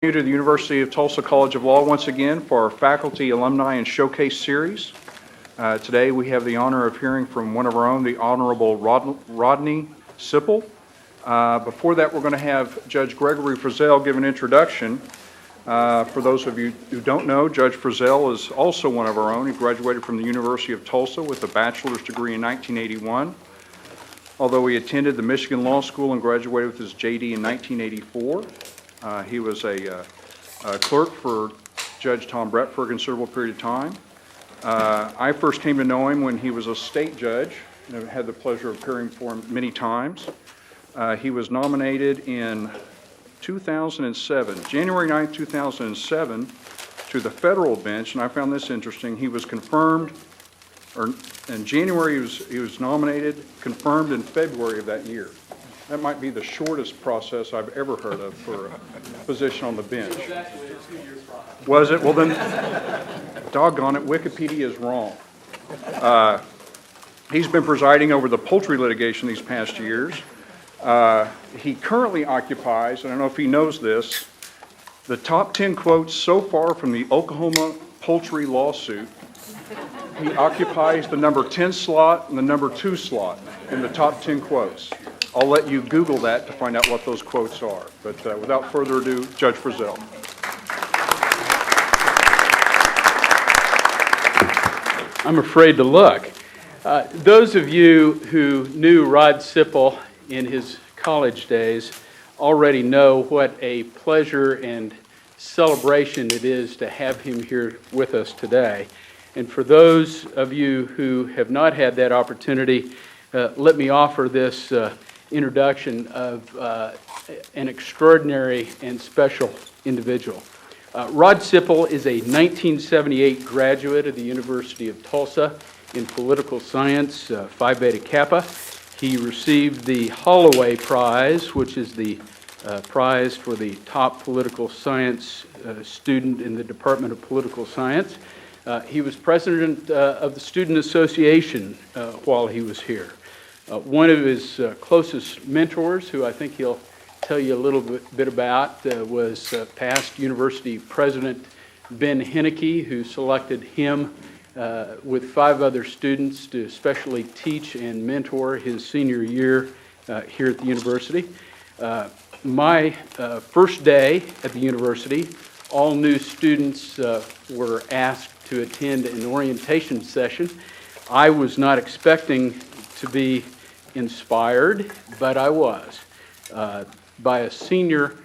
You to the University of Tulsa College of Law once again for our Faculty, Alumni, and Showcase series. Today we have the honor of hearing from one of our own, the Honorable Rodney Sippel. Before that, we're going to have Judge Gregory Frizzell give an introduction. For those of you who don't know, Judge Frizzell is also one of our own. He graduated from the University of Tulsa with a bachelor's degree in 1981. Although he attended the Michigan Law School and graduated with his JD in 1984. He was a clerk for Judge Tom Brett for a considerable period of time. I first came to know him when he was a state judge, and I've had the pleasure of appearing for him many times. He was nominated in 2007, January 9, 2007, to the federal bench, and I found this interesting. He was confirmed, in January he was nominated, confirmed in February of that year. That might be the shortest process I've ever heard of for a position on the bench. It was actually a 2-year process. Was it? Well then, doggone it, Wikipedia is wrong. He's been presiding over the poultry litigation these past years. He currently occupies, I don't know if he knows this, the top 10 quotes so far from the Oklahoma poultry lawsuit. He occupies the number 10 slot and the number 2 slot in the top 10 quotes. I'll let you Google that to find out what those quotes are. But without further ado, Judge Frizzell. I'm afraid to look. Those of you who knew Rod Sippel in his college days already know what a pleasure and celebration it is to have him here with us today. And for those of you who have not had that opportunity, let me offer this introduction of an extraordinary and special individual. Rod Sippel is a 1978 graduate of the University of Tulsa in political science, Phi Beta Kappa. He received the Holloway Prize, which is the prize for the top political science student in the Department of Political Science. He was president of the Student Association while he was here. One of his closest mentors, who I think he'll tell you a little bit about, was past university president Ben Henneke, who selected him with 5 other students to specially teach and mentor his senior year here at the university. My first day at the university, all new students were asked to attend an orientation session. I was not expecting to be inspired, but I was, by a senior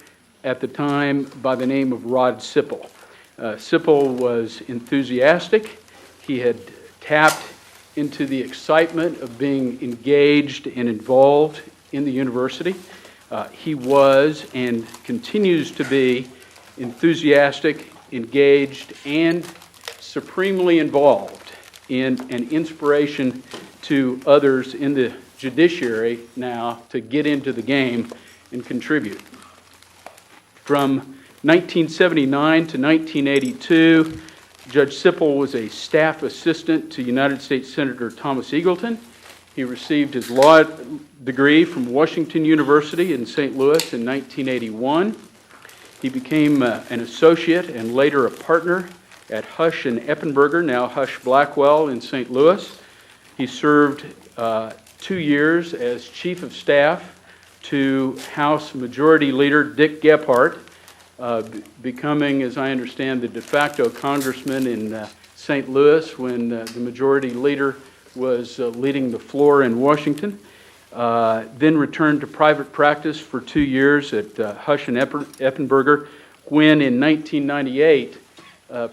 at the time by the name of Rod Sippel. Sippel was enthusiastic. He had tapped into the excitement of being engaged and involved in the university. He was and continues to be enthusiastic, engaged, and supremely involved in an inspiration to others in the judiciary now to get into the game and contribute. From 1979 to 1982, Judge Sippel was a staff assistant to United States Senator Thomas Eagleton. He received his law degree from Washington University in St. Louis in 1981. He became an associate and later a partner at Hush and Eppenberger, now Hush Blackwell in St. Louis. He served 2 years as chief of staff to House Majority Leader Dick Gephardt, becoming, as I understand, the de facto congressman in St. Louis when the majority leader was leading the floor in Washington. Then returned to private practice for 2 years at Hush and Eppenberger, when in 1998,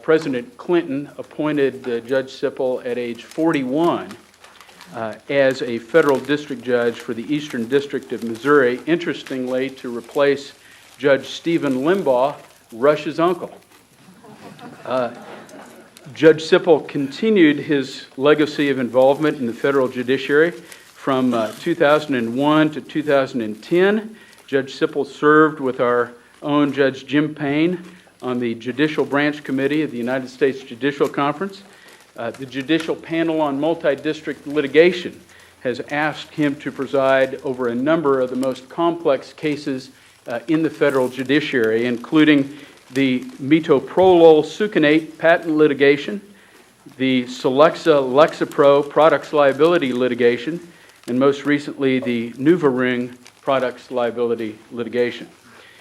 President Clinton appointed Judge Sippel at age 41 as a federal district judge for the Eastern District of Missouri, interestingly, to replace Judge Stephen Limbaugh, Rush's uncle. Judge Sippel continued his legacy of involvement in the federal judiciary from 2001 to 2010. Judge Sippel served with our own Judge Jim Payne on the Judicial Branch Committee of the United States Judicial Conference. The Judicial Panel on Multi-District Litigation has asked him to preside over a number of the most complex cases in the federal judiciary, including the metoprolol succinate patent litigation, the Celexa Lexapro products liability litigation, and most recently, the NuvaRing products liability litigation.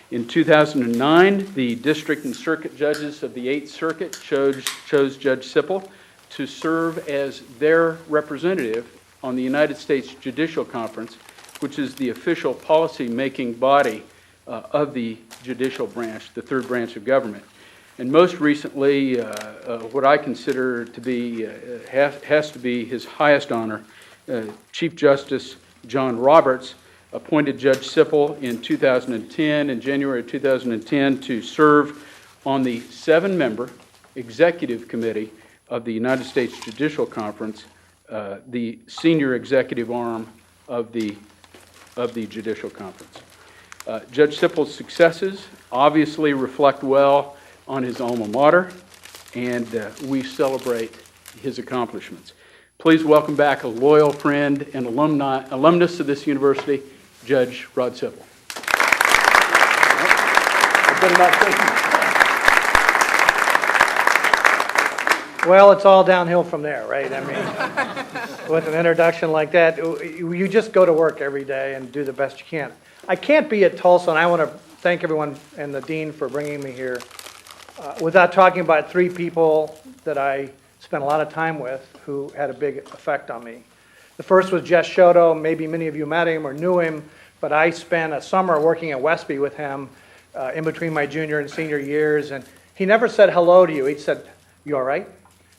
In 2009, the district and circuit judges of the 8th Circuit chose Judge Sippel to serve as their representative on the United States Judicial Conference, which is the official policy-making body of the judicial branch, the third branch of government. And most recently, what I consider to be, has to be his highest honor, Chief Justice John Roberts appointed Judge Sippel in 2010, in January of 2010, to serve on the 7-member executive committee of the United States Judicial Conference, the senior executive arm of the Judicial Conference. Judge Sippel's successes obviously reflect well on his alma mater, and we celebrate his accomplishments. Please welcome back a loyal friend and alumnus of this university, Judge Rod Sippel. Well, it's all downhill from there, right? I mean, with an introduction like that, you just go to work every day and do the best you can. I can't be at Tulsa, and I want to thank everyone and the dean for bringing me here, without talking about 3 people that I spent a lot of time with who had a big effect on me. The first was Jess Shoto. Maybe many of you met him or knew him, but I spent a summer working at Westby with him in between my junior and senior years, and he never said hello to you. He said, "You all right?"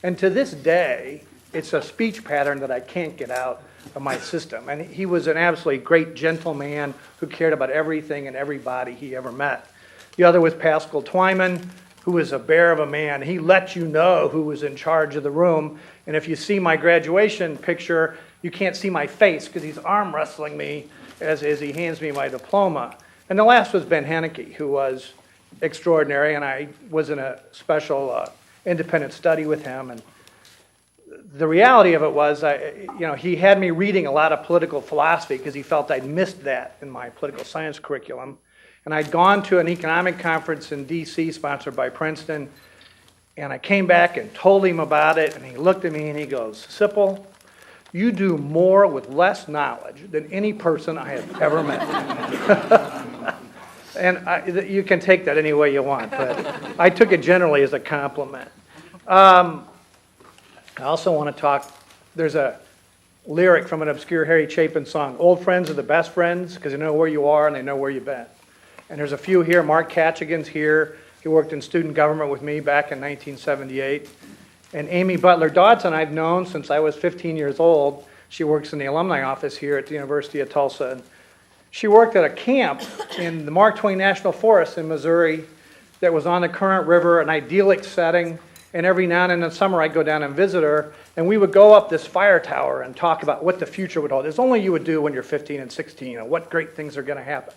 And to this day, it's a speech pattern that I can't get out of my system. And he was an absolutely great gentleman who cared about everything and everybody he ever met. The other was Pascal Twyman, who was a bear of a man. He let you know who was in charge of the room. And if you see my graduation picture, you can't see my face because he's arm wrestling me as he hands me my diploma. And the last was Ben Haneke, who was extraordinary, and I was in a special independent study with him. And the reality of it was, he had me reading a lot of political philosophy because he felt I'd missed that in my political science curriculum. And I'd gone to an economic conference in D.C. sponsored by Princeton, and I came back and told him about it, and he looked at me and he goes, "Sippel, you do more with less knowledge than any person I have ever met." And you can take that any way you want, but I took it generally as a compliment. I also want to talk, there's a lyric from an obscure Harry Chapin song, "Old friends are the best friends because they know where you are and they know where you've been." And there's a few here. Mark Katchigan's here. He worked in student government with me back in 1978. And Amy Butler Dodson I've known since I was 15 years old. She works in the alumni office here at the University of Tulsa. And she worked at a camp in the Mark Twain National Forest in Missouri that was on the Current River, an idyllic setting. And every now and then in the summer, I'd go down and visit her, and we would go up this fire tower and talk about what the future would hold. It's only you would do when you're 15 and 16, and what great things are going to happen.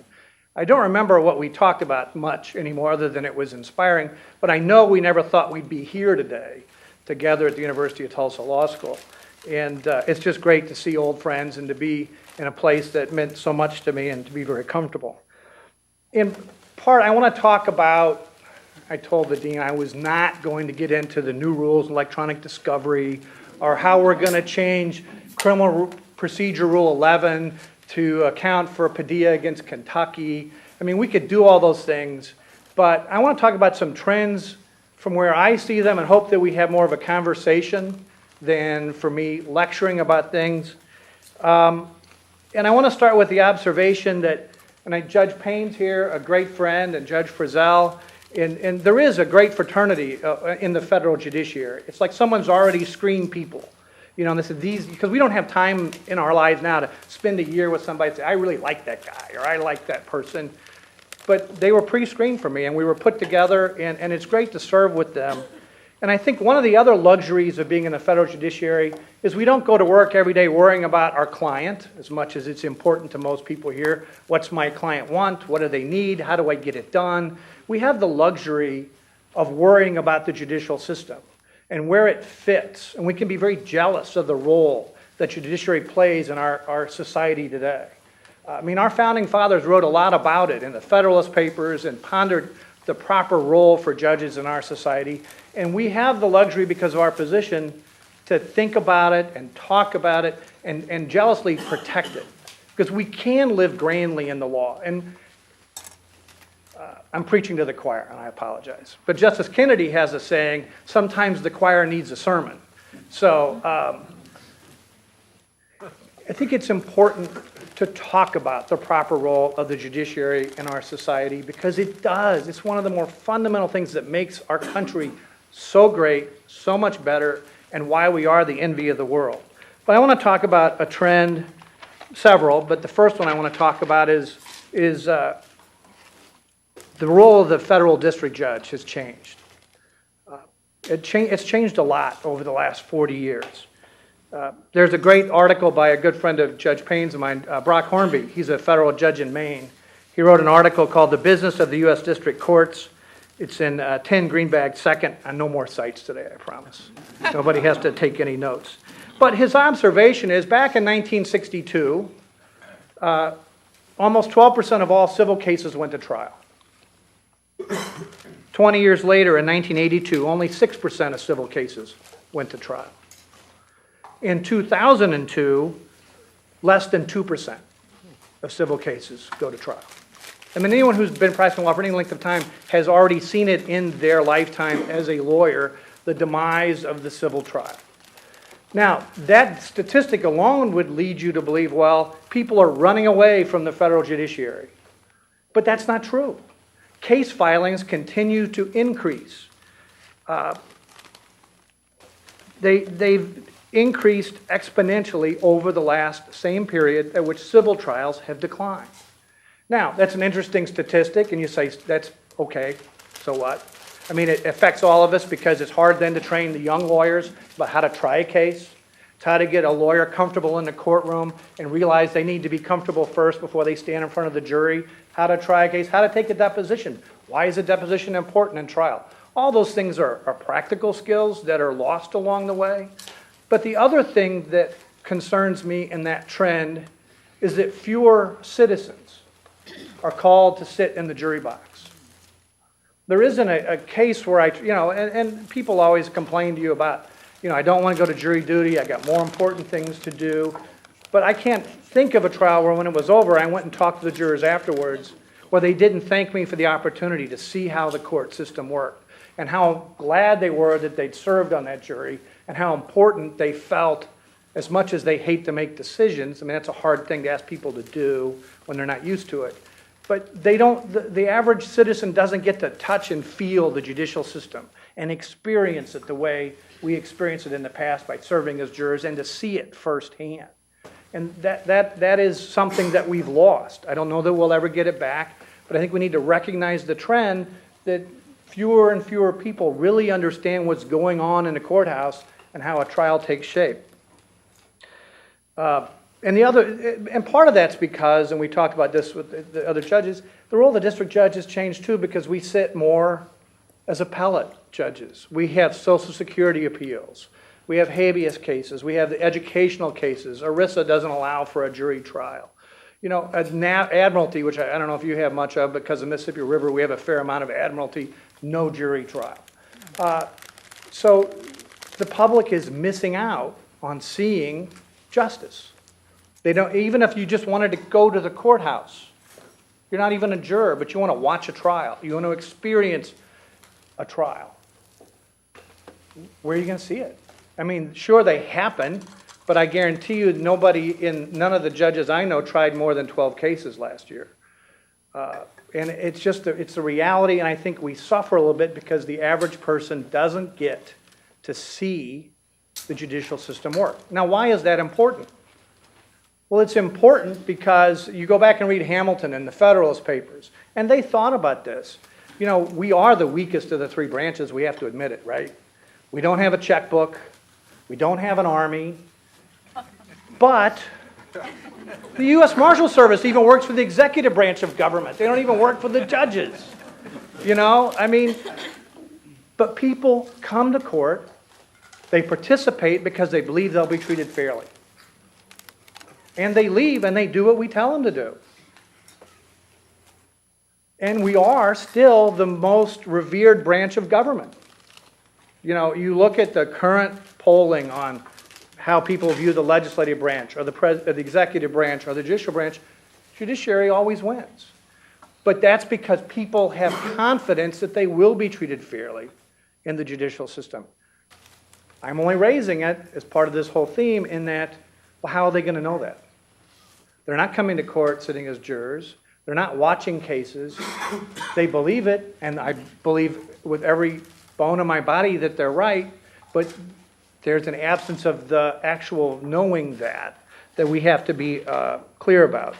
I don't remember what we talked about much anymore other than it was inspiring, but I know we never thought we'd be here today together at the University of Tulsa Law School. And it's just great to see old friends and to be in a place that meant so much to me and to be very comfortable. In part, I want to talk about, I told the dean I was not going to get into the new rules in electronic discovery or how we're going to change Criminal Procedure Rule 11 to account for Padilla against Kentucky. I mean, we could do all those things, but I want to talk about some trends from where I see them and hope that we have more of a conversation than for me lecturing about things. And I want to start with the observation that, and Judge Payne's here, a great friend, and Judge Frizzell, and there is a great fraternity in the federal judiciary. It's like someone's already screened people. And they said because we don't have time in our lives now to spend a year with somebody and say, I really like that guy, or I like that person. But they were pre-screened for me, and we were put together, and it's great to serve with them. And I think one of the other luxuries of being in the federal judiciary is we don't go to work every day worrying about our client as much as it's important to most people here. What's my client want? What do they need? How do I get it done? We have the luxury of worrying about the judicial system and where it fits. And we can be very jealous of the role that judiciary plays in our society today. Our founding fathers wrote a lot about it in the Federalist Papers and pondered the proper role for judges in our society. And we have the luxury, because of our position, to think about it and talk about it and jealously protect it. Because we can live grandly in the law. And I'm preaching to the choir, and I apologize. But Justice Kennedy has a saying, sometimes the choir needs a sermon. So I think it's important to talk about the proper role of the judiciary in our society, because it does. It's one of the more fundamental things that makes our country so great, so much better, and why we are the envy of the world. But I want to talk about a trend, several, but the first one I want to talk about is the role of the federal district judge has changed. It's changed a lot over the last 40 years. There's a great article by a good friend of Judge Payne's of mine, Brock Hornby. He's a federal judge in Maine. He wrote an article called The Business of the U.S. District Courts. It's in 10 Greenbag second, and no more cites today, I promise. Nobody has to take any notes. But his observation is, back in 1962, almost 12% of all civil cases went to trial. 20 years later, in 1982, only 6% of civil cases went to trial. In 2002, less than 2% of civil cases go to trial. I mean, anyone who's been practicing law for any length of time has already seen it in their lifetime as a lawyer, the demise of the civil trial. Now, that statistic alone would lead you to believe, well, people are running away from the federal judiciary. But that's not true. Case filings continue to increase. They've increased exponentially over the last same period at which civil trials have declined. Now, that's an interesting statistic, and you say, that's okay, so what? I mean, it affects all of us because it's hard then to train the young lawyers about how to try a case. It's how to get a lawyer comfortable in the courtroom and realize they need to be comfortable first before they stand in front of the jury, how to try a case, how to take a deposition. Why is a deposition important in trial? All those things are practical skills that are lost along the way. But the other thing that concerns me in that trend is that fewer citizens are called to sit in the jury box. There isn't a case where and people always complain to you about, I don't want to go to jury duty, I got more important things to do. But I can't think of a trial where when it was over, I went and talked to the jurors afterwards, where they didn't thank me for the opportunity to see how the court system worked, and how glad they were that they'd served on that jury, and how important they felt, as much as they hate to make decisions. I mean, that's a hard thing to ask people to do when they're not used to it. But they don't, the average citizen doesn't get to touch and feel the judicial system and experience it the way we experienced it in the past by serving as jurors, and to see it firsthand. And that is something that we've lost. I don't know that we'll ever get it back, but I think we need to recognize the trend that fewer and fewer people really understand what's going on in the courthouse and how a trial takes shape. And part of that's because, and we talked about this with the other judges, the role of the district judge has changed too, because we sit more as appellate judges. We have Social Security appeals. We have habeas cases. We have the educational cases. ERISA doesn't allow for a jury trial. Admiralty, which I don't know if you have much of, because of Mississippi River, we have a fair amount of admiralty, no jury trial. So the public is missing out on seeing justice. They don't, even if you just wanted to go to the courthouse, you're not even a juror, but you want to watch a trial. You want to experience a trial. Where are you going to see it? I mean, sure, they happen, but I guarantee you none of the judges I know tried more than 12 cases last year. And it's just, it's the reality, and I think we suffer a little bit because the average person doesn't get to see the judicial system work. Now, why is that important? Well, it's important because you go back and read Hamilton and the Federalist Papers, and they thought about this. We are the weakest of the three branches, we have to admit it, right? We don't have a checkbook, we don't have an army, but the U.S. Marshal Service even works for the executive branch of government. They don't even work for the judges. But people come to court, they participate because they believe they'll be treated fairly. And they leave and they do what we tell them to do. And we are still the most revered branch of government. You know, you look at the current polling on how people view the legislative branch or the executive branch or the judicial branch, judiciary always wins. But that's because people have confidence that they will be treated fairly in the judicial system. I'm only raising it as part of this whole theme in that, well, how are they going to know that? They're not coming to court sitting as jurors. They're not watching cases. They believe it, and I believe with every bone in my body that they're right, but there's an absence of the actual knowing that we have to be clear about.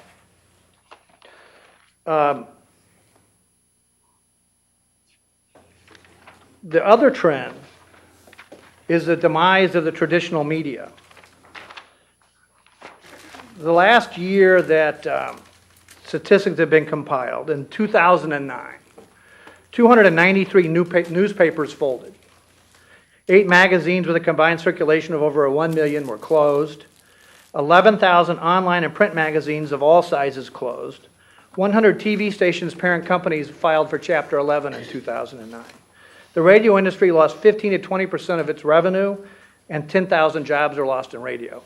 The other trend is the demise of the traditional media. The last year that statistics have been compiled, in 2009, 293 newspapers folded. 8 magazines with a combined circulation of over 1 million were closed. 11,000 online and print magazines of all sizes closed. 100 TV stations, parent companies, filed for Chapter 11 in 2009. The radio industry lost 15 to 20% of its revenue, and 10,000 jobs are lost in radio.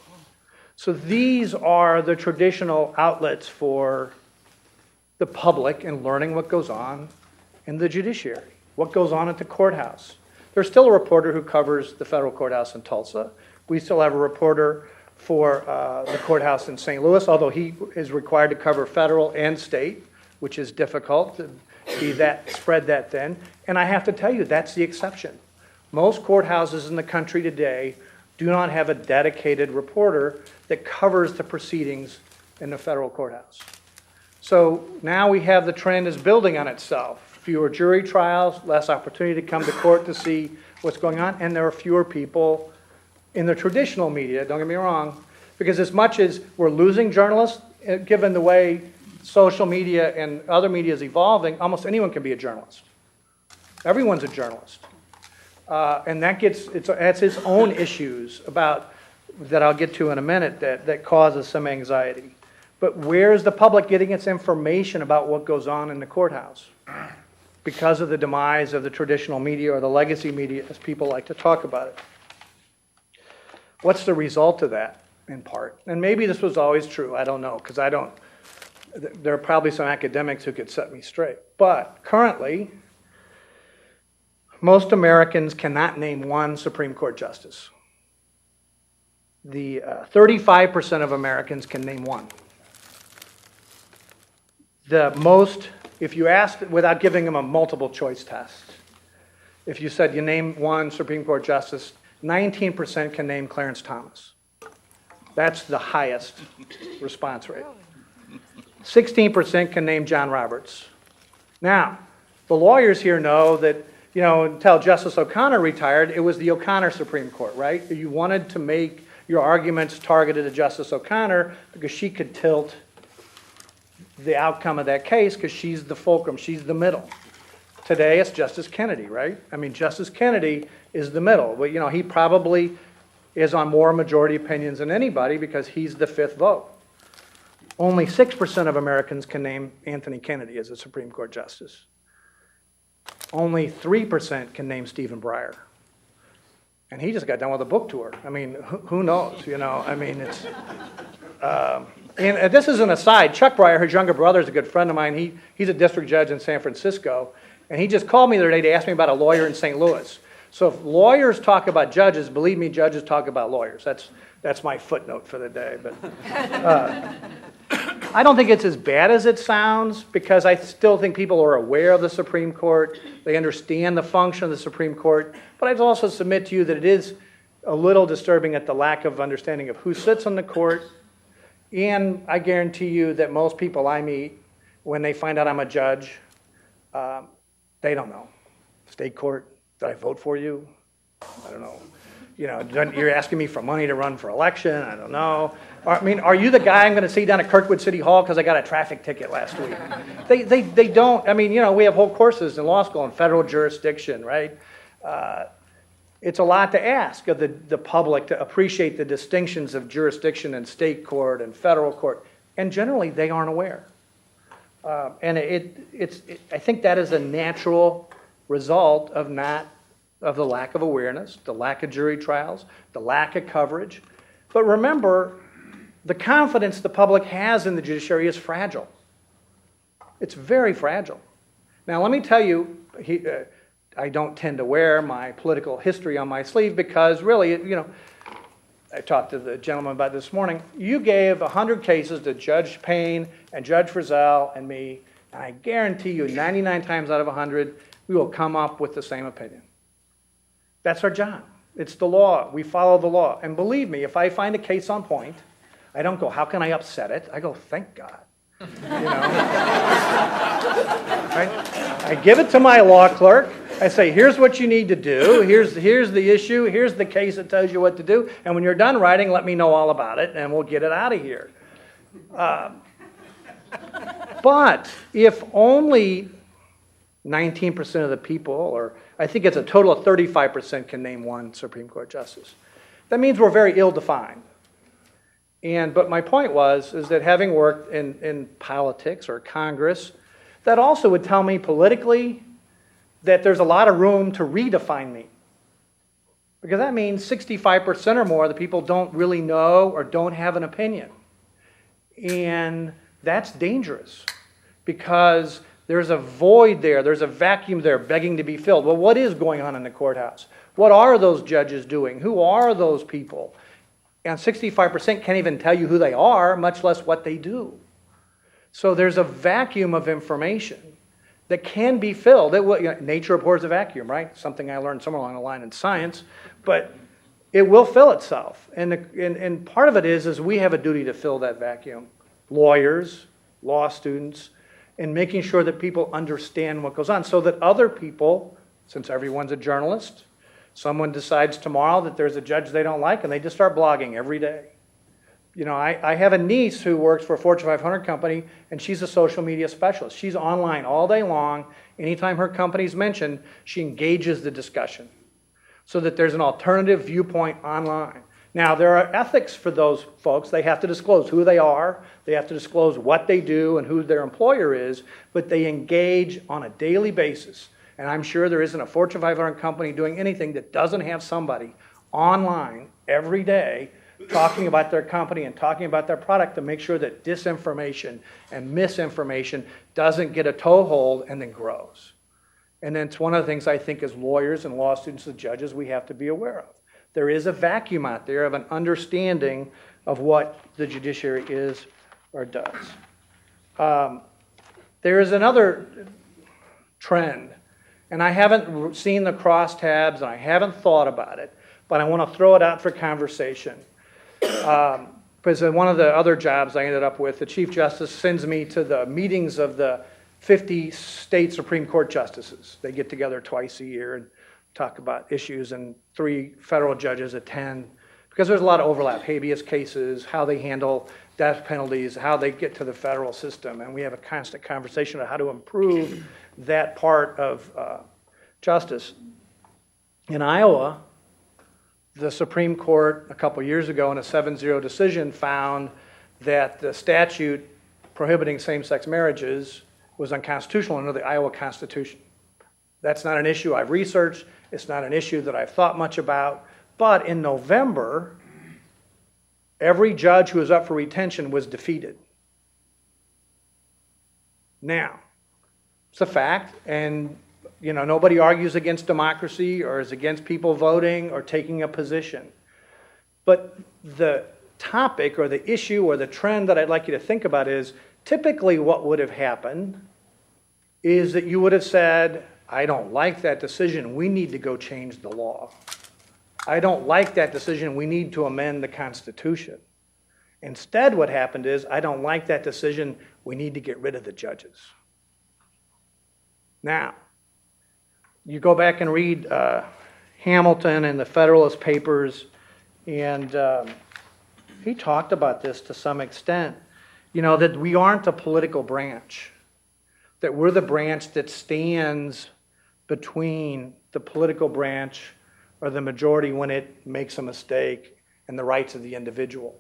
So these are the traditional outlets for the public in learning what goes on in the judiciary, what goes on at the courthouse. There's still a reporter who covers the federal courthouse in Tulsa. We still have a reporter for the courthouse in St. Louis, although he is required to cover federal and state, which is difficult to spread that thin. And I have to tell you, that's the exception. Most courthouses in the country today do not have a dedicated reporter that covers the proceedings in the federal courthouse. So now we have the trend is building on itself. Fewer jury trials, less opportunity to come to court to see what's going on, and there are fewer people in the traditional media, don't get me wrong, because as much as we're losing journalists, given the way social media and other media is evolving, almost anyone can be a journalist. Everyone's a journalist. And that's its own issues that I'll get to in a minute that causes some anxiety. But where is the public getting its information about what goes on in the courthouse? Because of the demise of the traditional media or the legacy media, as people like to talk about it. What's the result of that, in part? And maybe this was always true, I don't know, because there are probably some academics who could set me straight. But currently, most Americans cannot name one Supreme Court justice. The 35% of Americans can name one. The most, if you asked without giving them a multiple choice test, if you said you name one Supreme Court justice, 19% can name Clarence Thomas. That's the highest response rate. 16% can name John Roberts. Now, the lawyers here know that, until Justice O'Connor retired, it was the O'Connor Supreme Court, right? You wanted to make your arguments targeted at Justice O'Connor because she could tilt the outcome of that case because she's the fulcrum, she's the middle. Today it's Justice Kennedy, right? I mean, Justice Kennedy is the middle. Well, he probably is on more majority opinions than anybody because he's the fifth vote. Only 6% of Americans can name Anthony Kennedy as a Supreme Court justice. Only 3% can name Stephen Breyer. And he just got done with a book tour. I mean, who knows, I mean, it's... And this is an aside. Chuck Breyer, his younger brother, is a good friend of mine. He's a district judge in San Francisco. And he just called me the other day to ask me about a lawyer in St. Louis. So if lawyers talk about judges, believe me, judges talk about lawyers. That's my footnote for the day. But I don't think it's as bad as it sounds because I still think people are aware of the Supreme Court. They understand the function of the Supreme Court. But I'd also submit to you that it is a little disturbing at the lack of understanding of who sits on the court. And I guarantee you that most people I meet, when they find out I'm a judge, they don't know. State court, did I vote for you? I don't know. You're asking me for money to run for election. I don't know. Are you the guy I'm going to see down at Kirkwood City Hall because I got a traffic ticket last week? They don't. We have whole courses in law school on federal jurisdiction, right? It's a lot to ask of the public to appreciate the distinctions of jurisdiction and state court and federal court. And generally, they aren't aware. And I think that is a natural result of the lack of awareness, the lack of jury trials, the lack of coverage. But remember, the confidence the public has in the judiciary is fragile. It's very fragile. Now, let me tell you, I don't tend to wear my political history on my sleeve because really, I talked to the gentleman about this morning. You gave 100 cases to Judge Payne and Judge Frizzell and me, and I guarantee you 99 times out of 100, we will come up with the same opinion. That's our job. It's the law. We follow the law. And believe me, if I find a case on point, I don't go, how can I upset it? I go, thank God. Right? I give it to my law clerk. I say, here's what you need to do. Here's the issue. Here's the case that tells you what to do. And when you're done writing, let me know all about it, and we'll get it out of here. But if only 19% of the people, or I think it's a total of 35% can name one Supreme Court justice, that means we're very ill-defined. But my point is that having worked in politics or Congress, that also would tell me politically that there's a lot of room to redefine me. Because that means 65% or more of the people don't really know or don't have an opinion. And that's dangerous because there's a void there, there's a vacuum there begging to be filled. Well, what is going on in the courthouse? What are those judges doing? Who are those people? And 65% can't even tell you who they are, much less what they do. So there's a vacuum of information that can be filled. Nature abhors a vacuum, right? Something I learned somewhere along the line in science. But it will fill itself. And part of it is we have a duty to fill that vacuum. Lawyers, law students, and making sure that people understand what goes on so that other people, since everyone's a journalist, someone decides tomorrow that there's a judge they don't like and they just start blogging every day. I have a niece who works for a Fortune 500 company, and she's a social media specialist. She's online all day long. Anytime her company's mentioned, she engages the discussion so that there's an alternative viewpoint online. Now, there are ethics for those folks. They have to disclose who they are. They have to disclose what they do and who their employer is, but they engage on a daily basis. And I'm sure there isn't a Fortune 500 company doing anything that doesn't have somebody online every day talking about their company and talking about their product to make sure that disinformation and misinformation doesn't get a toehold and then grows. And then it's one of the things I think as lawyers and law students and judges we have to be aware of. There is a vacuum out there of an understanding of what the judiciary is or does. There is another trend, and I haven't seen the crosstabs and I haven't thought about it, but I want to throw it out for conversation. Because one of the other jobs I ended up with, the Chief Justice sends me to the meetings of the 50 state Supreme Court justices. They get together twice a year and talk about issues, and 3 federal judges attend because there's a lot of overlap, habeas cases, how they handle death penalties, how they get to the federal system, and we have a constant conversation on how to improve that part of justice. In Iowa, the Supreme Court a couple years ago in a 7-0 decision found that the statute prohibiting same-sex marriages was unconstitutional under the Iowa Constitution. That's not an issue I've researched. It's not an issue that I've thought much about. But in November, every judge who was up for retention was defeated. Now, it's a fact, and nobody argues against democracy or is against people voting or taking a position. But the topic or the issue or the trend that I'd like you to think about is typically what would have happened is that you would have said, I don't like that decision, we need to go change the law. I don't like that decision, we need to amend the Constitution. Instead, what happened is, I don't like that decision, we need to get rid of the judges. Now, you go back and read Hamilton and the Federalist Papers, and he talked about this to some extent, that we aren't a political branch, that we're the branch that stands between the political branch or the majority when it makes a mistake and the rights of the individual.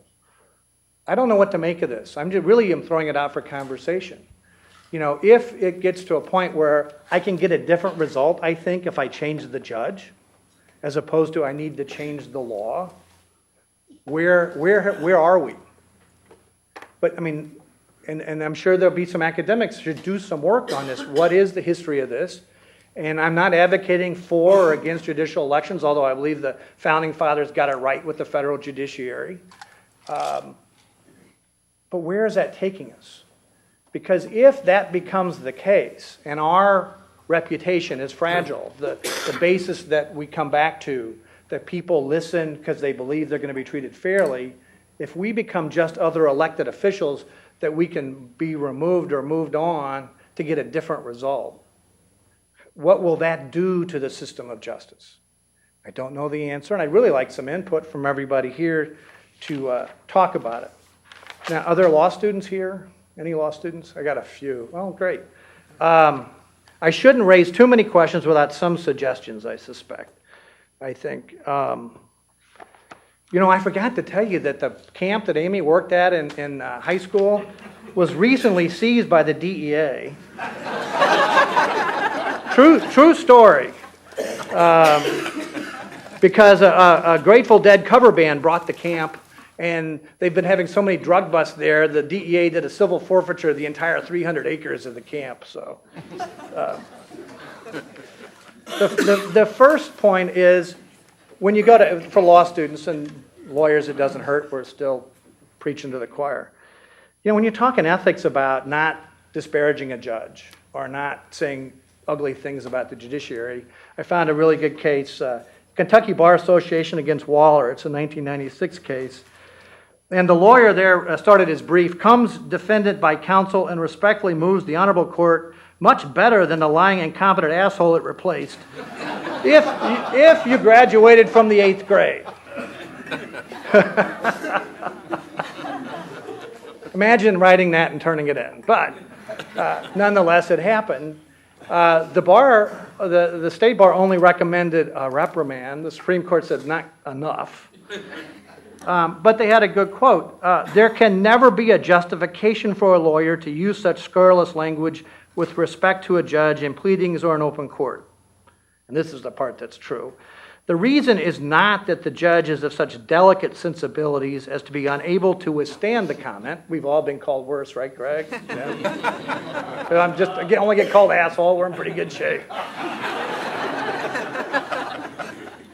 I don't know what to make of this. I'm throwing it out for conversation. If it gets to a point where I can get a different result, I think, if I change the judge, as opposed to I need to change the law, where are we? But and I'm sure there'll be some academics who should do some work on this. What is the history of this? And I'm not advocating for or against judicial elections, although I believe the founding fathers got it right with the federal judiciary. But where is that taking us? Because if that becomes the case, and our reputation is fragile, the basis that we come back to, that people listen because they believe they're going to be treated fairly, if we become just other elected officials that we can be removed or moved on to get a different result, what will that do to the system of justice? I don't know the answer, and I'd really like some input from everybody here to talk about it. Now, are there law students here? Any law students? I got a few. Oh, great. I shouldn't raise too many questions without some suggestions, I suspect. I think. I forgot to tell you that the camp that Amy worked at in high school was recently seized by the DEA. True story. Because a Grateful Dead cover band brought the camp, and they've been having so many drug busts there, the DEA did a civil forfeiture of the entire 300 acres of the camp. So, the first point is, when you go for law students and lawyers, it doesn't hurt, we're still preaching to the choir. When you're talking ethics about not disparaging a judge or not saying ugly things about the judiciary, I found a really good case, Kentucky Bar Association against Waller. It's a 1996 case. And the lawyer there started his brief, comes defendant by counsel and respectfully moves the honorable court much better than the lying incompetent asshole it replaced. If you graduated from the 8th grade. Imagine writing that and turning it in. But nonetheless, it happened. The state bar only recommended a reprimand. The Supreme Court said not enough. But they had a good quote. There can never be a justification for a lawyer to use such scurrilous language with respect to a judge in pleadings or in open court. And this is the part that's true. The reason is not that the judge is of such delicate sensibilities as to be unable to withstand the comment. We've all been called worse, right, Greg? Yeah. I only get called asshole. We're in pretty good shape.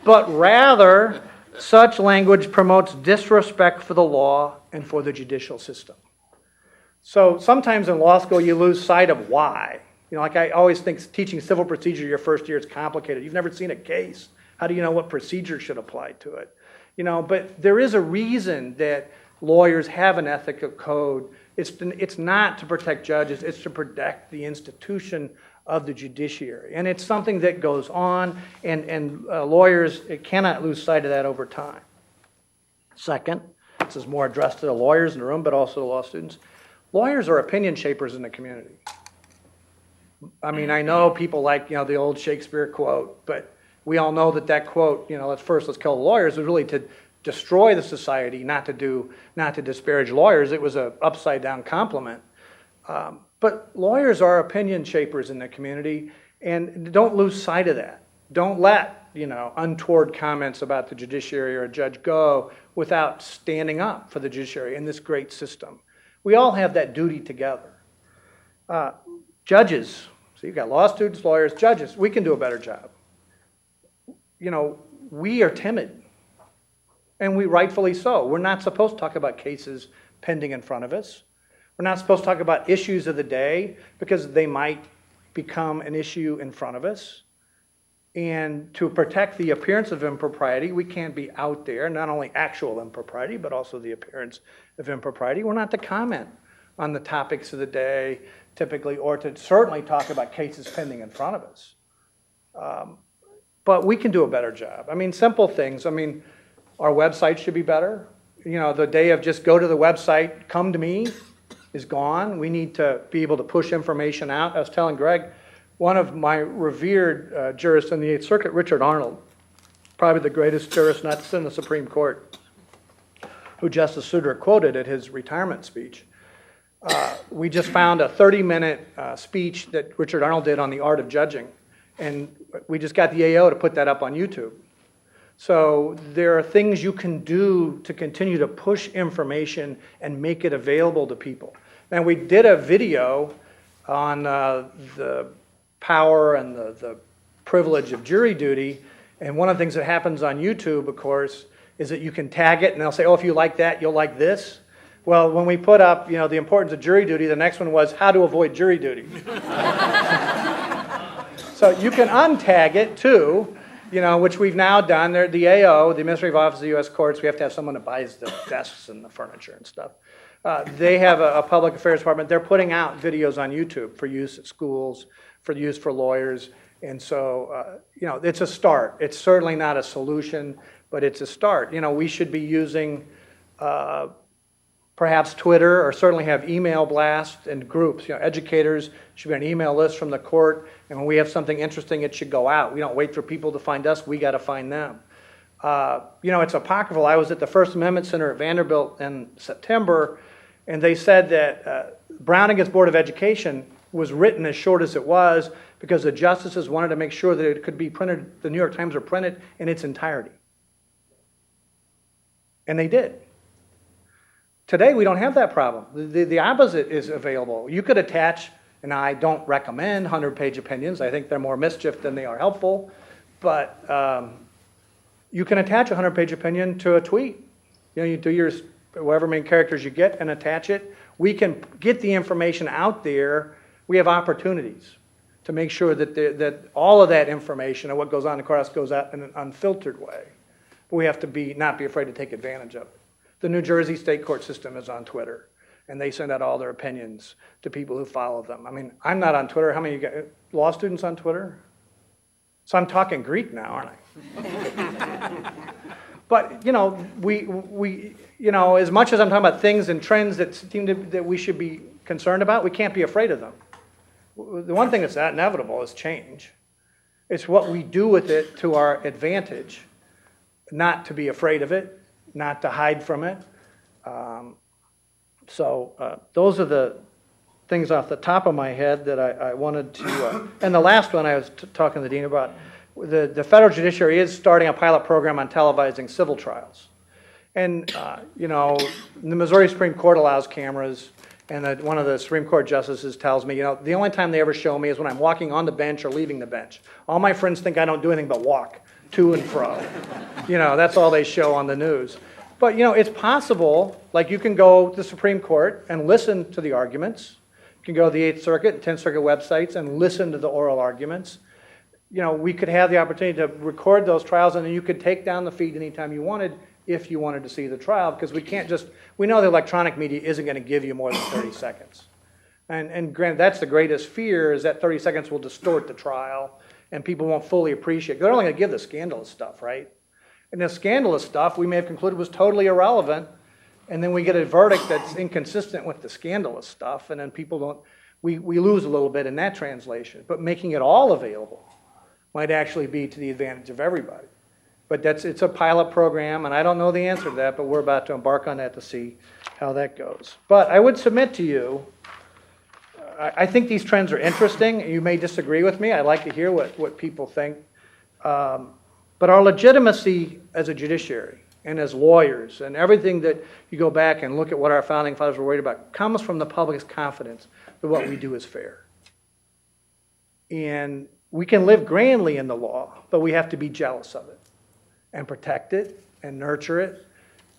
But rather, such language promotes disrespect for the law and for the judicial system. So sometimes in law school, you lose sight of why. Like I always think teaching civil procedure your first year is complicated. You've never seen a case. How do you know what procedure should apply to it? But there is a reason that lawyers have an ethical code. It's not to protect judges. It's to protect the institution of the judiciary. And it's something that goes on, and lawyers cannot lose sight of that over time. Second, this is more addressed to the lawyers in the room, but also the law students. Lawyers are opinion shapers in the community. I know people like, the old Shakespeare quote, but we all know that quote, let's kill the lawyers, was really to destroy the society, not to disparage lawyers. It was an upside down compliment. But lawyers are opinion shapers in the community, and don't lose sight of that. Don't let, untoward comments about the judiciary or a judge go without standing up for the judiciary in this great system. We all have that duty together. Judges, so you've got law students, lawyers, judges, we can do a better job. We are timid, and we rightfully so. We're not supposed to talk about cases pending in front of us. We're not supposed to talk about issues of the day because they might become an issue in front of us. And to protect the appearance of impropriety, we can't be out there, not only actual impropriety, but also the appearance of impropriety. We're not to comment on the topics of the day, typically, or to certainly talk about cases pending in front of us. But we can do a better job. Simple things. Our website should be better. The day of just go to the website, come to me, is gone. We need to be able to push information out. I was telling Greg, one of my revered jurists in the 8th Circuit, Richard Arnold, probably the greatest jurist not to sit in the Supreme Court, who Justice Souter quoted at his retirement speech. we just found a 30-minute speech that Richard Arnold did on the art of judging, and we just got the AO to put that up on YouTube. So there are things you can do to continue to push information and make it available to people. And we did a video on the power and the privilege of jury duty, and one of the things that happens on YouTube, of course, is that you can tag it, and they'll say, oh, if you like that, you'll like this. Well, when we put up, the importance of jury duty, the next one was how to avoid jury duty. So you can untag it too, which we've now done. The AO, the Administrative Office of the U.S. Courts, we have to have someone that buys the desks and the furniture and stuff. They have a public affairs department. They're putting out videos on YouTube for use at schools, for use for lawyers. And so, it's a start. It's certainly not a solution, but it's a start. We should be using perhaps Twitter, or certainly have email blasts and groups. Educators should be on an email list from the court, and when we have something interesting, it should go out. We don't wait for people to find us, we got to find them. It's apocryphal. I was at the First Amendment Center at Vanderbilt in September, and they said that Brown against Board of Education was written as short as it was because the justices wanted to make sure that it could be printed, the New York Times would print it in its entirety. And they did. Today, we don't have that problem. The opposite is available. You could attach, and I don't recommend 100-page opinions. I think they're more mischief than they are helpful. But you can attach a 100-page opinion to a tweet. You do your whatever main characters you get and attach it. We can get the information out there. We have opportunities to make sure that all of that information and what goes on in the courthouse goes out in an unfiltered way. But we have to not be afraid to take advantage of it. The New Jersey state court system is on Twitter, and they send out all their opinions to people who follow them. I mean, I'm not on Twitter. How many of you got law students on Twitter? So I'm talking Greek now, aren't I? But, we as much as I'm talking about things and trends that we should be concerned about, we can't be afraid of them. The one thing that's not inevitable is change. It's what we do with it to our advantage, not to be afraid of it, not to hide from it. So those are the things off the top of my head that I wanted to, and the last one I was talking to the dean about, the federal judiciary is starting a pilot program on televising civil trials. And, the Missouri Supreme Court allows cameras, and one of the Supreme Court justices tells me, the only time they ever show me is when I'm walking on the bench or leaving the bench. All my friends think I don't do anything but walk to and fro. That's all they show on the news. But, it's possible, like you can go to the Supreme Court and listen to the arguments. You can go to the 8th Circuit and 10th Circuit websites and listen to the oral arguments. We could have the opportunity to record those trials, and then you could take down the feed anytime you wanted if you wanted to see the trial, because we know the electronic media isn't going to give you more than 30 seconds. And granted, that's the greatest fear, is that 30 seconds will distort the trial, and people won't fully appreciate. They're only going to give the scandalous stuff, right? And the scandalous stuff we may have concluded was totally irrelevant, and then we get a verdict that's inconsistent with the scandalous stuff, and then we lose a little bit in that translation. But making it all available might actually be to the advantage of everybody. But it's a pilot program, and I don't know the answer to that, but we're about to embark on that to see how that goes. But I would submit to you, I think these trends are interesting. You may disagree with me. I'd like to hear what people think. But our legitimacy as a judiciary and as lawyers and everything that you go back and look at what our founding fathers were worried about comes from the public's confidence that what we do is fair. And we can live grandly in the law, but we have to be jealous of it and protect it and nurture it.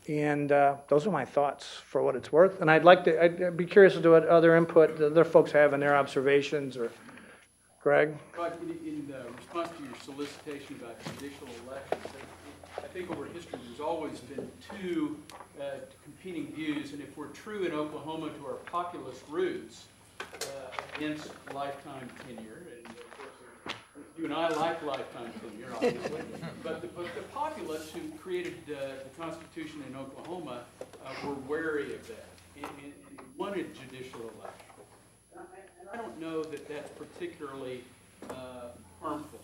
And those are my thoughts for what it's worth. And I'd be curious as to what other input the other folks have in their observations. Or Greg? Well, in response to your solicitation about judicial elections, I think over history there's always been two competing views, and if we're true in Oklahoma to our populist roots against lifetime tenure, and of course you and I like lifetime tenure, obviously, but the populists who created the Constitution in Oklahoma were wary of that and wanted judicial elections. And I don't know that that's particularly harmful.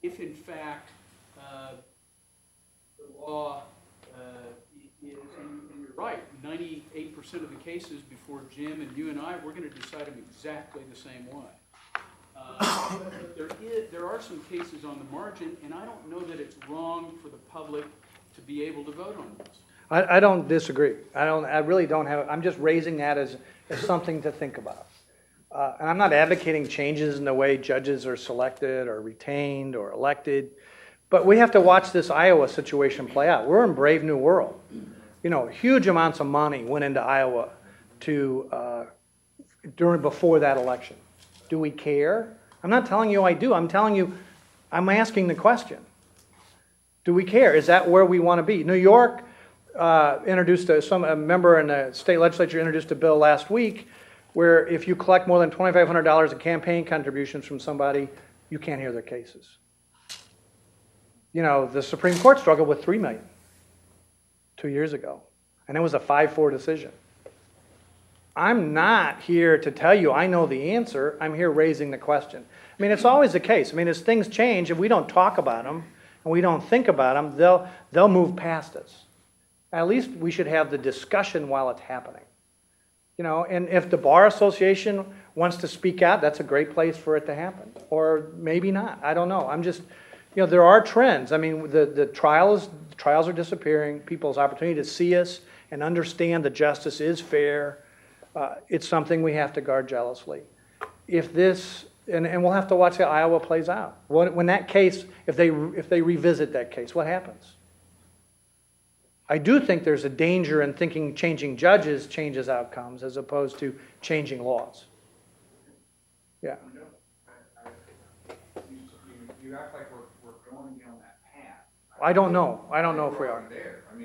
If in fact the law is, and you're right, 90% 98% of the cases before Jim and you and I, we're going to decide them exactly the same way. There are some cases on the margin, and I don't know that it's wrong for the public to be able to vote on those. I don't disagree. I really don't have, I'm just raising that as something to think about. And I'm not advocating changes in the way judges are selected or retained or elected, but we have to watch this Iowa situation play out. We're in brave new world. You know, huge amounts of money went into Iowa before that election. Do we care? I'm not telling you I do. I'm telling you, I'm asking the question. Do we care? Is that where we want to be? New York introduced a member in the state legislature introduced a bill last week where if you collect more than $2,500 in campaign contributions from somebody, you can't hear their cases. You know, the Supreme Court struggled with $3 million 2 years ago, and it was a 5-4 decision. I'm not here to tell you I know the answer. I'm here raising the question. I mean, it's always the case. I mean, as things change, if we don't talk about them and we don't think about them, they'll move past us. At least we should have the discussion while it's happening. You know, and if the Bar Association wants to speak out, that's a great place for it to happen. Or maybe not. I don't know. I'm just, you know, there are trends. I mean, the trials are disappearing. People's opportunity to see us and understand that justice is fair. It's something we have to guard jealously. If this, and we'll have to watch how Iowa plays out. When that case, if they revisit that case, what happens? I do think there's a danger in thinking changing judges changes outcomes as opposed to changing laws. Yeah. You act like we're going down that path. I don't know. I don't know if we are.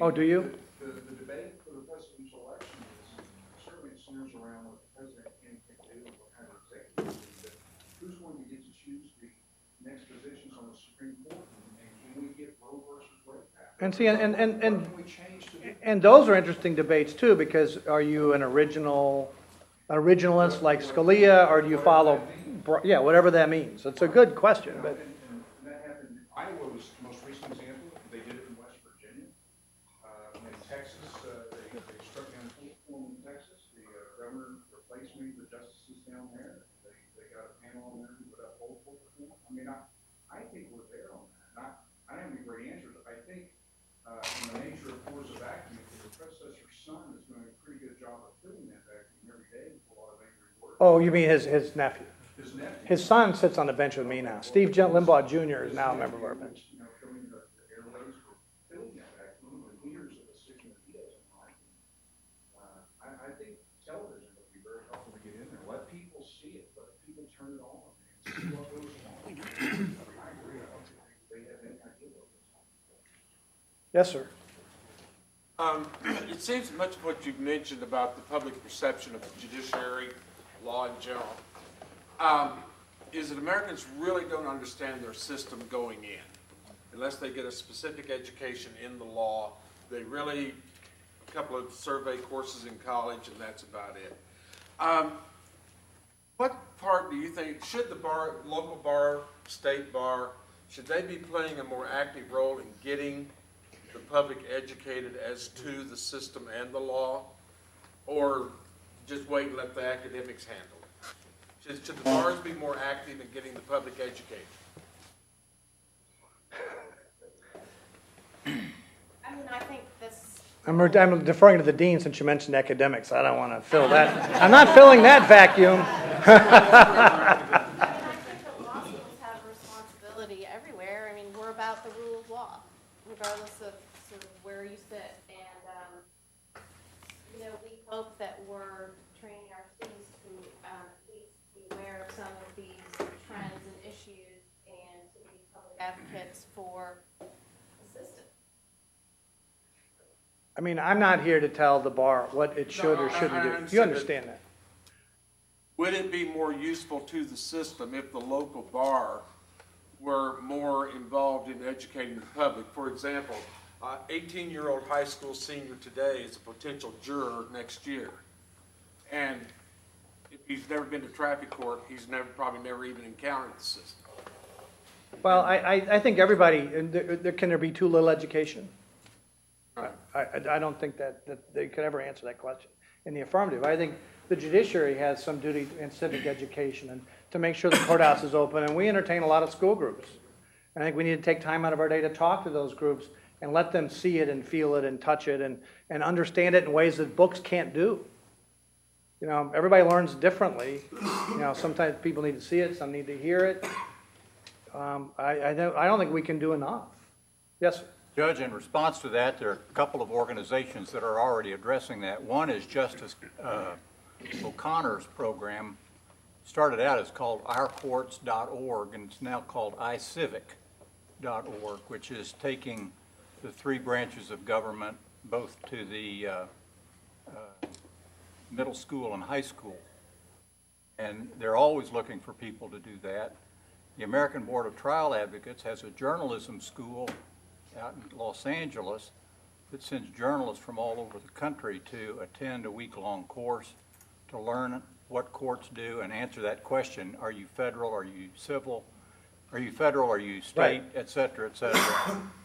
Oh, do you? The debate for the presidential election is certainly centers around what the president can do and what kind of executive he is. Who's going to get to choose the next positions on the Supreme Court? And can we get Roe versus Wade back? And see, What can we change to do? and those are interesting debates too, because are you an originalist like Scalia, or do you follow, whatever that means. It's a good question, but. And that happened, Iowa was the most recent example. They did it in West Virginia. In Texas, they struck down full form in Texas. The governor replaced me with justices down there. They got a panel on there to uphold full form. I mean, I think we're there on that. I don't have any great answers. I think in the nature of force of vacuum, the predecessor's son is doing a pretty good job of filling that vacuum every day with a lot of angry words. Oh, you mean his nephew? His nephew. His son sits on the bench with me now. Steve Limbaugh Jr. is now a member of our bench. You know, filling the airways for filling that vacuum and hears a decision that he doesn't like. I think television would be very helpful to get in there. Let people see it. Let people turn it on and see what goes on. I agree. I don't think they have any idea what goes on. Yes, sir. It seems much of what you've mentioned about the public perception of the judiciary, law in general, is that Americans really don't understand their system going in. Unless they get a specific education in the law, they really, a couple of survey courses in college, and that's about it. What part do you think, should the bar, local bar, state bar, should they be playing a more active role in getting the public educated as to the system and the law, or just wait and let the academics handle it? Should the bars be more active in getting the public educated? I mean, I think this. I'm deferring to the dean since you mentioned academics. I don't want to fill that. I'm not filling that vacuum. I think that law schools have a responsibility everywhere. I mean, we're about the rule of law, regardless of sort of where you sit. And, you know, we hope that we're training our students to at least be aware of some of these trends and issues and to be public advocates for the system. I mean, I'm not here to tell the bar what it should or shouldn't do. You understand that? Would it be more useful to the system if the local bar were more involved in educating the public? For example, 18-year-old high school senior today is a potential juror next year. And if he's never been to traffic court, he's probably never even encountered the system. Well, I think everybody, can there be too little education? I don't think that they could ever answer that question in the affirmative. I think the judiciary has some duty in civic education and to make sure the courthouse is open, and we entertain a lot of school groups. I think we need to take time out of our day to talk to those groups and let them see it and feel it and touch it and understand it in ways that books can't do. You know, everybody learns differently. You know, sometimes people need to see it, some need to hear it. I don't think we can do enough. Yes, sir. Judge, in response to that, there are a couple of organizations that are already addressing that. One is Justice O'Connor's program. Started out as called ourcourts.org, and it's now called iCivic.org, which is taking the three branches of government both to the middle school and high school. And they're always looking for people to do that. The American Board of Trial Advocates has a journalism school out in Los Angeles that sends journalists from all over the country to attend a week-long course to learn what courts do and answer that question: are you federal, are you civil, are you federal, are you state, Right. et cetera, et cetera.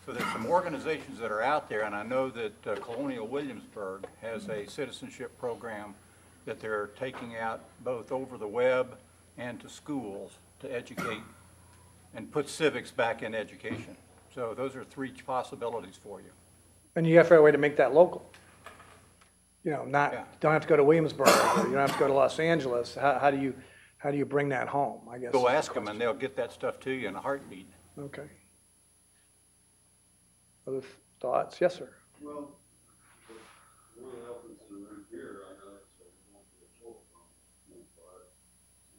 So there's some organizations that are out there, and I know that Colonial Williamsburg has a citizenship program that they're taking out both over the web and to schools to educate and put civics back in education. So those are three possibilities for you. And you have to figure out a way to make that local. You know, Yeah. don't have to go to Williamsburg, or you don't have to go to Los Angeles. How do you bring that home, I guess? Go is the ask them and question. they'll get that stuff to you in a heartbeat. Okay. Other thoughts? Yes, sir. Well, one of the elephants in the room here, I know it's going to be a total problem, but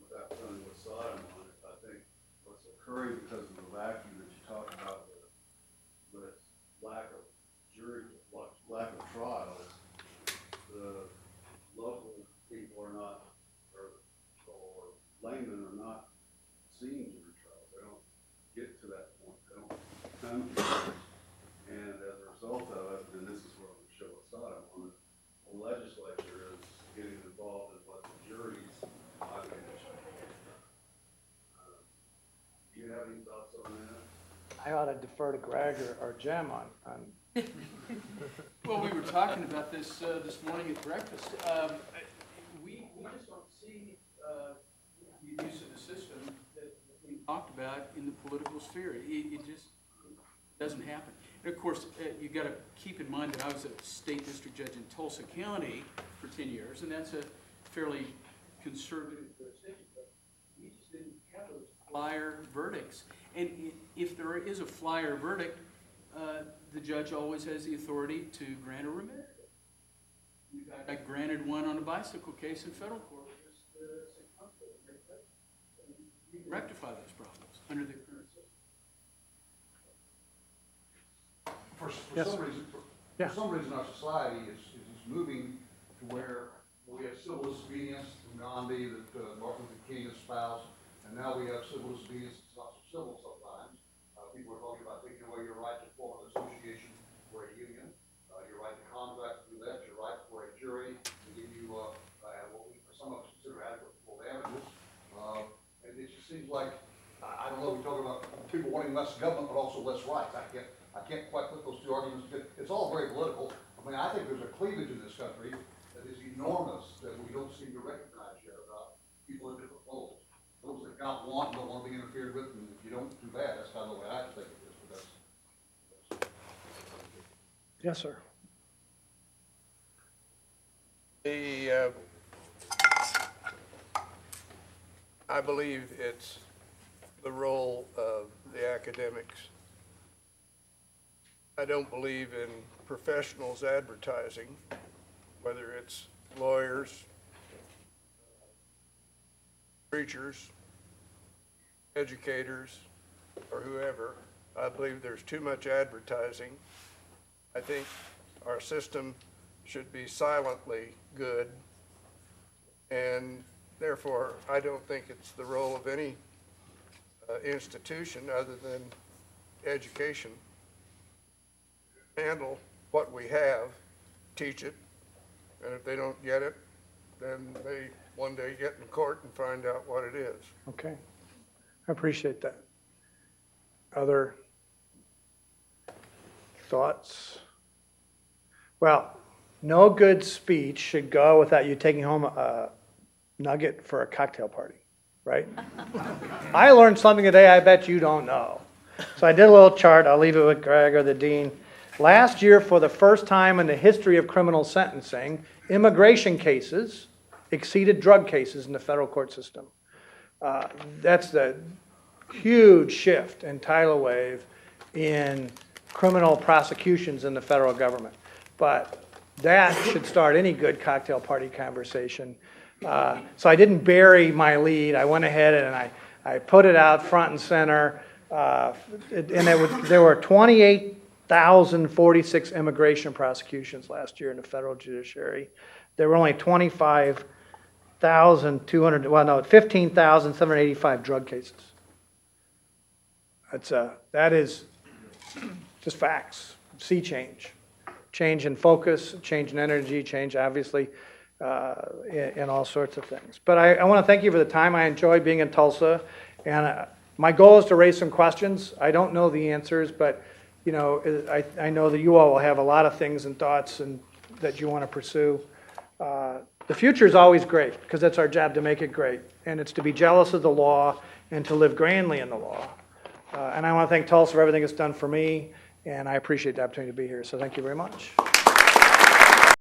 without telling what side I'm on it, I think what's occurring because of the vacuum that you talk about, the lack of jury, lack of trials, the local people are not, or laymen are not seeing jury trials. They don't get to that point. They don't come to it. And as a result of it, and this is where I'm going to show a side on it, the legislature is getting involved in what the jury's occupation. Do you have any thoughts on that? I ought to defer to Greg or Jim on. Well, we were talking about this this morning at breakfast. We just don't see the use of the system that we talked about in the political sphere. It just doesn't happen. And of course, you've got to keep in mind that I was a state district judge in Tulsa County for 10 years, and that's a fairly conservative jurisdiction. But we just didn't have those flyer verdicts. And if there is a flyer verdict, the judge always has the authority to grant a remand. I granted one on a bicycle case in federal court just 6 months ago. We can rectify those problems under the current system. For Yes, some sir. reason, Yeah. for some reason, our society is moving to where we have civil disobedience from Gandhi that Martin Luther King espoused, and now we have civil disobedience that's not so civil sometimes. People are talking about taking away your right to form an association or a union, your right to contract to do that, your right for a jury to give you what we, some of us consider adequate full damages. And it just seems like, I don't know, we talk about people wanting less government, but also less rights. I can't quite put those two arguments together. It's all very political. I mean, I think there's a cleavage in this country that is enormous that we don't seem to recognize yet about people in different roles. Those that don't want to be interfered with, and if you don't do that, that's kind of the way I think it is. But that's Yes, sir. I believe it's the role of the academics. I don't believe in professionals advertising, whether it's lawyers, preachers, educators, or whoever. I believe there's too much advertising. I think our system should be silently good, and therefore I don't think it's the role of any institution other than education. Handle what we have, teach it, and if they don't get it, then they one day get in court and find out what it is. Okay. I appreciate that. Other thoughts? Well, no good speech should go without you taking home a nugget for a cocktail party, right? I learned something today I bet you don't know. So I did a little chart. I'll leave it with Greg or the dean. Last year, for the first time in the history of criminal sentencing, immigration cases exceeded drug cases in the federal court system. That's the huge shift and tidal wave in criminal prosecutions in the federal government. But that should start any good cocktail party conversation. So I didn't bury my lead. I went ahead and I put it out front and center. There were 28,046 immigration prosecutions last year in the federal judiciary. There were only 15,785 drug cases. That is just facts. Sea change. Change in focus, change in energy, change obviously in all sorts of things. But I want to thank you for the time. I enjoyed being in Tulsa, and my goal is to raise some questions. I don't know the answers, but you know, I know that you all will have a lot of things and thoughts and that you want to pursue. The future is always great because that's our job to make it great, and it's to be jealous of the law and to live grandly in the law. And I want to thank Tulsa for everything it's done for me, and I appreciate the opportunity to be here. So thank you very much.